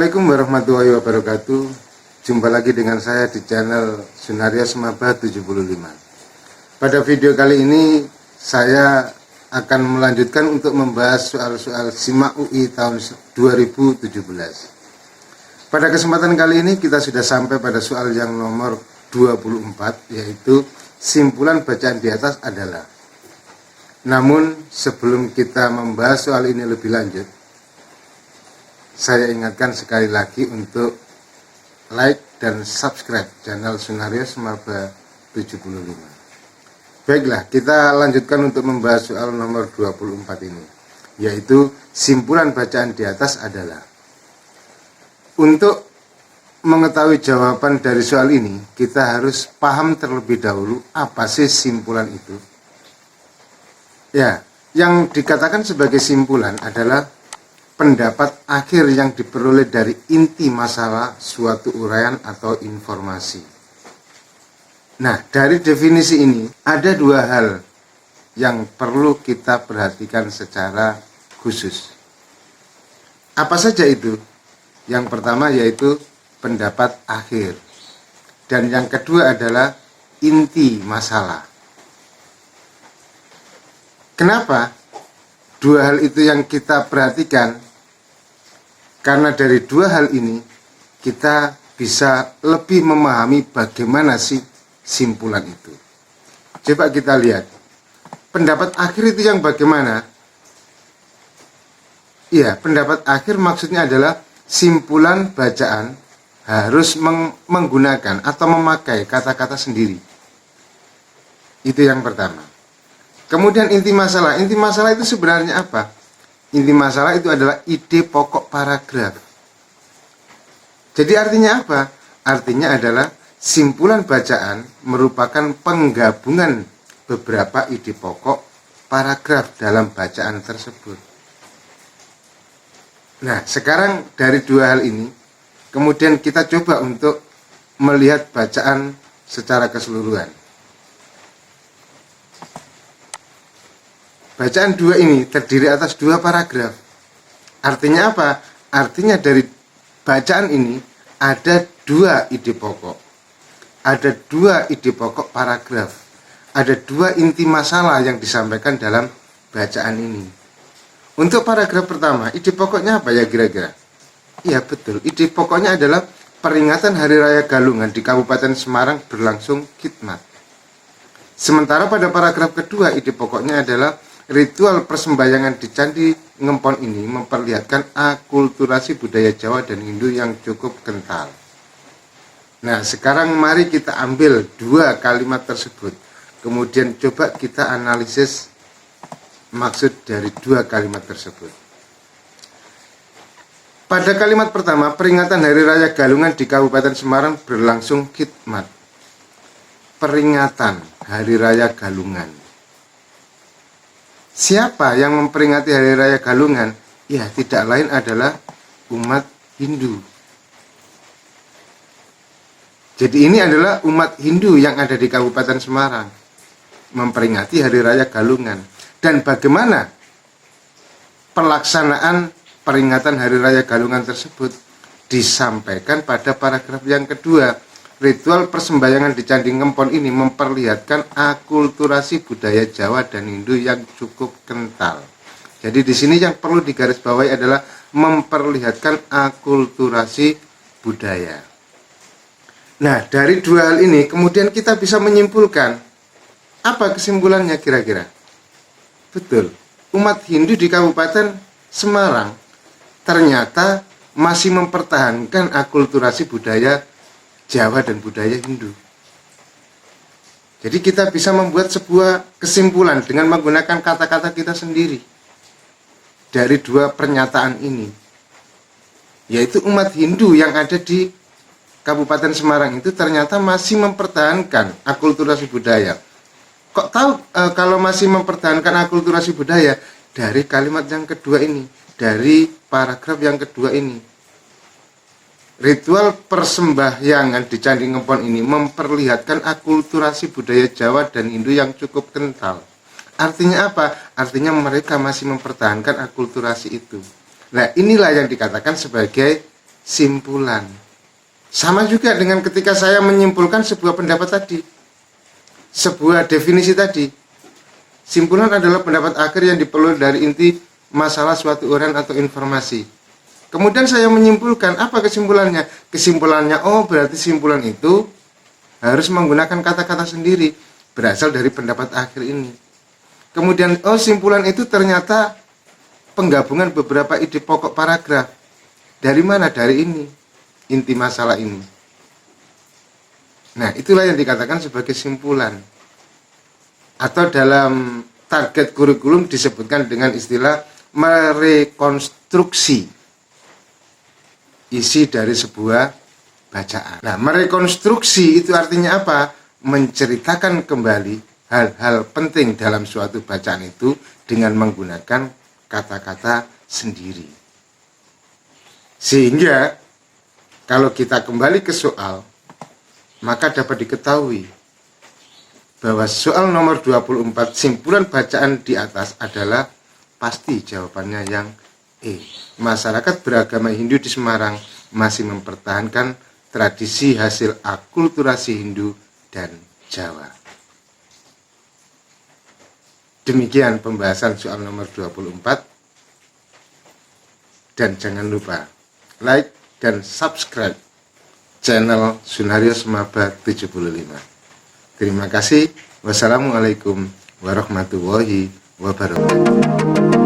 Assalamualaikum warahmatullahi wabarakatuh. Jumpa lagi dengan saya di channel Sunaria Semaba 75. Pada video kali ini saya akan melanjutkan untuk membahas soal-soal SIMAK UI tahun 2017. Pada kesempatan kali ini kita sudah sampai pada soal yang nomor 24, yaitu simpulan bacaan di atas adalah. Namun sebelum kita membahas soal ini lebih lanjut, saya ingatkan sekali lagi untuk like dan subscribe channel Sunaria Semaba 75. Baiklah, kita lanjutkan untuk membahas soal nomor 24 ini, yaitu simpulan bacaan di atas adalah. Untuk mengetahui jawaban dari soal ini, kita harus paham terlebih dahulu apa sih simpulan itu. Ya, yang dikatakan sebagai simpulan adalah pendapat akhir yang diperoleh dari inti masalah suatu uraian atau informasi. Nah, dari definisi ini ada dua hal yang perlu kita perhatikan secara khusus. Apa saja itu? Yang pertama yaitu pendapat akhir, dan yang kedua adalah inti masalah. Kenapa dua hal itu yang kita perhatikan? Karena dari dua hal ini kita bisa lebih memahami bagaimana sih simpulan itu. Coba kita lihat pendapat akhir itu yang bagaimana. Iya, pendapat akhir maksudnya adalah simpulan bacaan harus menggunakan atau memakai kata-kata sendiri. Itu yang pertama. Kemudian inti masalah itu sebenarnya apa? Inti masalah itu adalah ide pokok paragraf. Jadi artinya apa? Artinya adalah simpulan bacaan merupakan penggabungan beberapa ide pokok paragraf dalam bacaan tersebut. Nah, sekarang dari dua hal ini, kemudian kita coba untuk melihat bacaan secara keseluruhan. Bacaan dua ini terdiri atas dua paragraf. Artinya apa? Artinya dari bacaan ini ada dua ide pokok. Ada dua ide pokok paragraf. Ada dua inti masalah yang disampaikan dalam bacaan ini. Untuk paragraf pertama, ide pokoknya apa ya kira-kira? Iya betul, ide pokoknya adalah peringatan Hari Raya Galungan di Kabupaten Semarang berlangsung khidmat. Sementara pada paragraf kedua, ide pokoknya adalah ritual persembahyangan di Candi Ngempon ini memperlihatkan akulturasi budaya Jawa dan Hindu yang cukup kental. Nah, sekarang mari kita ambil dua kalimat tersebut. Kemudian coba kita analisis maksud dari dua kalimat tersebut. Pada kalimat pertama, peringatan Hari Raya Galungan di Kabupaten Semarang berlangsung khidmat. Peringatan Hari Raya Galungan. Siapa yang memperingati Hari Raya Galungan? Ya, tidak lain adalah umat Hindu. Jadi ini adalah umat Hindu yang ada di Kabupaten Semarang memperingati Hari Raya Galungan. Dan bagaimana pelaksanaan peringatan Hari Raya Galungan tersebut disampaikan pada paragraf yang kedua. Ritual persembahyangan di Candi Ngempon ini memperlihatkan akulturasi budaya Jawa dan Hindu yang cukup kental. Jadi di sini yang perlu digarisbawahi adalah memperlihatkan akulturasi budaya. Nah, dari dua hal ini kemudian kita bisa menyimpulkan apa kesimpulannya kira-kira? Betul, umat Hindu di Kabupaten Semarang ternyata masih mempertahankan akulturasi budaya Jawa dan budaya Hindu. Jadi kita bisa membuat sebuah kesimpulan dengan menggunakan kata-kata kita sendiri dari dua pernyataan ini, yaitu umat Hindu yang ada di Kabupaten Semarang itu ternyata masih mempertahankan akulturasi budaya. Kok tahu kalau masih mempertahankan akulturasi budaya? Dari kalimat yang kedua ini, dari paragraf yang kedua ini. Ritual persembahyangan di Candi Ngempon ini memperlihatkan akulturasi budaya Jawa dan Hindu yang cukup kental. Artinya apa? Artinya mereka masih mempertahankan akulturasi itu. Nah, inilah yang dikatakan sebagai simpulan. Sama juga dengan ketika saya menyimpulkan sebuah pendapat tadi, sebuah definisi tadi. Simpulan adalah pendapat akhir yang diperoleh dari inti masalah suatu uraian atau informasi. Kemudian saya menyimpulkan, apa kesimpulannya? Kesimpulannya, oh berarti simpulan itu harus menggunakan kata-kata sendiri, berasal dari pendapat akhir ini. Kemudian, oh simpulan itu ternyata penggabungan beberapa ide pokok paragraf. Dari mana? Dari ini, inti masalah ini. Nah, itulah yang dikatakan sebagai simpulan. Atau dalam target kurikulum disebutkan dengan istilah merekonstruksi isi dari sebuah bacaan. Nah, merekonstruksi itu artinya apa? Menceritakan kembali hal-hal penting dalam suatu bacaan itu dengan menggunakan kata-kata sendiri. Sehingga kalau kita kembali ke soal, maka dapat diketahui bahwa soal nomor 24 simpulan bacaan di atas adalah pasti jawabannya yang E. Masyarakat beragama Hindu di Semarang masih mempertahankan tradisi hasil akulturasi Hindu dan Jawa. Demikian pembahasan soal nomor 24. Dan jangan lupa like dan subscribe channel Sunario Semaba 75. Terima kasih. Wassalamualaikum warahmatullahi wabarakatuh.